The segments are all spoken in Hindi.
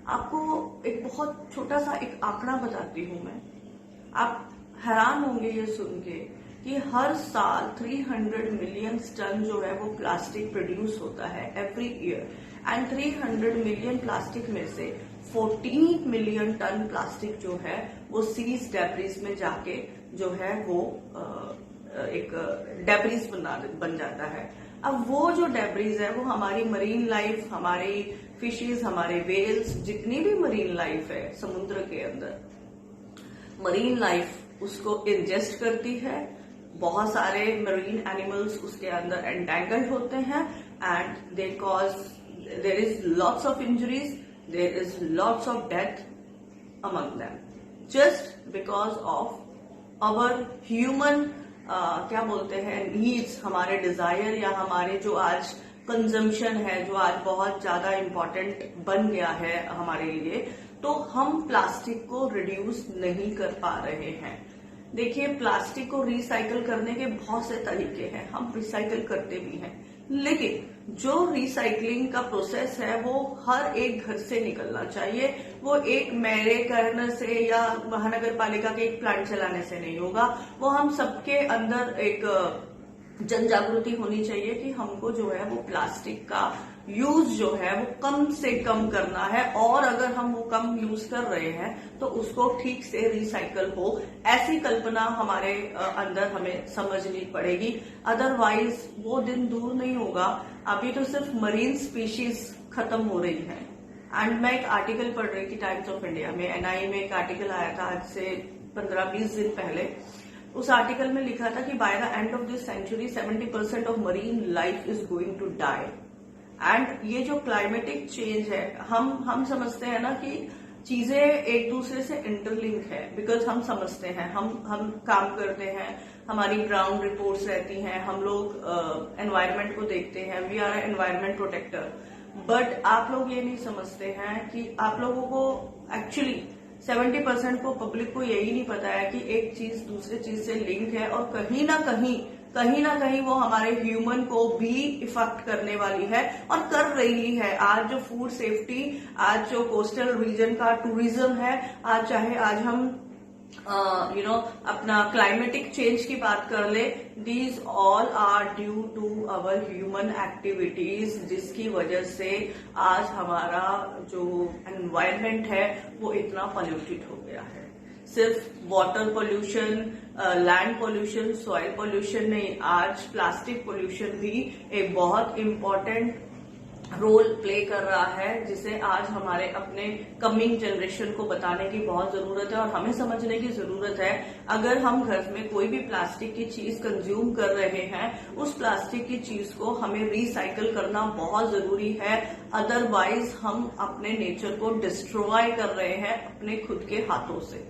आपको एक बहुत छोटा सा एक आंकड़ा बताती हूँ मैं। आप हैरान होंगे ये सुन के कि हर साल 300 मिलियन टन जो है वो प्लास्टिक प्रोड्यूस होता है every year, and 300 million plastic में से 14 मिलियन टन प्लास्टिक जो है वो सीज डेब्रिस में जाके जो है वो एक डेब्रिस बन जाता है। अब वो जो डेब्रिस है वो हमारी मरीन लाइफ, हमारी फिशेज, हमारे वेल्स, जितनी भी मरीन लाइफ है समुद्र के अंदर, मरीन लाइफ उसको इंजेस्ट करती है। बहुत सारे मरीन एनिमल्स उसके अंदर एंटेंगल्ड होते हैं and they cause, there is lots of injuries, there is lots of death among them, just because of our human क्या बोलते हैं नीड्स, हमारे डिजायर या हमारे जो आज कंजम्पशन है, जो आज बहुत ज्यादा इम्पोर्टेंट बन गया है हमारे लिए, तो हम प्लास्टिक को रिड्यूस नहीं कर पा रहे हैं। देखिए, प्लास्टिक को रिसाइकल करने के बहुत से तरीके हैं, हम रिसाइकल करते भी हैं, लेकिन जो रिसाइकलिंग का प्रोसेस है वो हर एक घर से निकलना चाहिए। वो एक मेरे कहने से या महानगर पालिका के एक प्लांट चलाने से नहीं होगा, वो हम सबके अंदर एक जन जागृति होनी चाहिए कि हमको जो है वो प्लास्टिक का यूज जो है वो कम से कम करना है, और अगर हम वो कम यूज कर रहे हैं तो उसको ठीक से रिसाइकल हो, ऐसी कल्पना हमारे अंदर हमें समझनी पड़ेगी। अदरवाइज वो दिन दूर नहीं होगा। अभी तो सिर्फ मरीन स्पीशीज खत्म हो रही है। एंड मैं एक आर्टिकल पढ़ रही थी टाइम्स ऑफ इंडिया में, एनआई में एक आर्टिकल आया था आज से 15-20 दिन पहले। उस आर्टिकल में लिखा था कि by the end of this century 70% of marine life is going to die. And ये जो क्लाइमेटिक चेंज है, हम समझते हैं ना कि चीजें एक दूसरे से इंटरलिंक है, बिकॉज हम समझते हैं, हम काम करते हैं, हमारी ग्राउंड रिपोर्ट्स रहती हैं, हम लोग एनवायरनमेंट को देखते हैं, we are environment protector. But आप लोग ये नहीं समझते हैं कि आप लोगों को एक्चुअली 70% को, पब्लिक को यही नहीं पता है कि एक चीज दूसरे चीज से लिंक है, और कहीं ना कहीं वो हमारे ह्यूमन को भी इफेक्ट करने वाली है और कर रही है। आज जो फूड सेफ्टी, आज जो कोस्टल रीजन का टूरिज्म है, आज चाहे आज हम अपना क्लाइमेटिक चेंज की बात कर ले, these all are due to our human activities, जिसकी वजह से आज हमारा जो एनवायरनमेंट है वो इतना पॉल्यूटेड हो गया है। सिर्फ water pollution, land pollution, soil pollution नहीं, आज प्लास्टिक पोल्यूशन भी एक बहुत इम्पोर्टेंट रोल प्ले कर रहा है, जिसे आज हमारे अपने कमिंग जनरेशन को बताने की बहुत जरूरत है और हमें समझने की जरूरत है। अगर हम घर में कोई भी प्लास्टिक की चीज कंज्यूम कर रहे हैं, उस प्लास्टिक की चीज को हमें रिसाइकल करना बहुत जरूरी है। अदरवाइज हम अपने नेचर को डिस्ट्रॉय कर रहे हैं अपने खुद के हाथों से।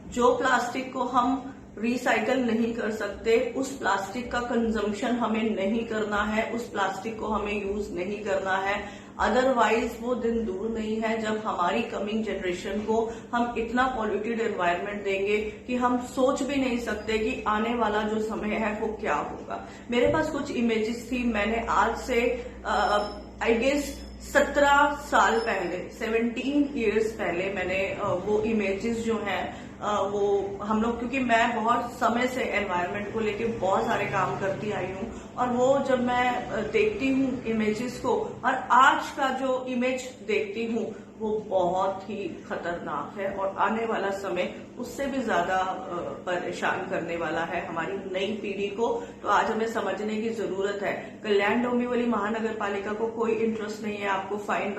जो प्लास्टिक को हम रिसाइकल नहीं कर सकते, उस प्लास्टिक का कंजम्पशन हमें नहीं करना है, उस प्लास्टिक को हमें यूज नहीं करना है। अदरवाइज वो दिन दूर नहीं है जब हमारी कमिंग जनरेशन को हम इतना पॉल्यूटेड एनवायरनमेंट देंगे कि हम सोच भी नहीं सकते कि आने वाला जो समय है वो क्या होगा। मेरे पास कुछ इमेजेस थी, मैंने आज से आई गेस 17 साल पहले, 17 इयर्स पहले मैंने वो इमेजेस जो हैं वो हम लोग, क्योंकि मैं बहुत समय से एनवायरनमेंट को लेके बहुत सारे काम करती आई हूँ, और वो जब मैं देखती हूँ इमेजेस को और आज का जो इमेज देखती हूँ वो बहुत ही खतरनाक है, और आने वाला समय उससे भी ज्यादा परेशान करने वाला है हमारी नई पीढ़ी को। तो आज हमें समझने की जरूरत है। कल्याण डोंबिवली महानगर पालिका को कोई इंटरेस्ट नहीं है आपको फाइन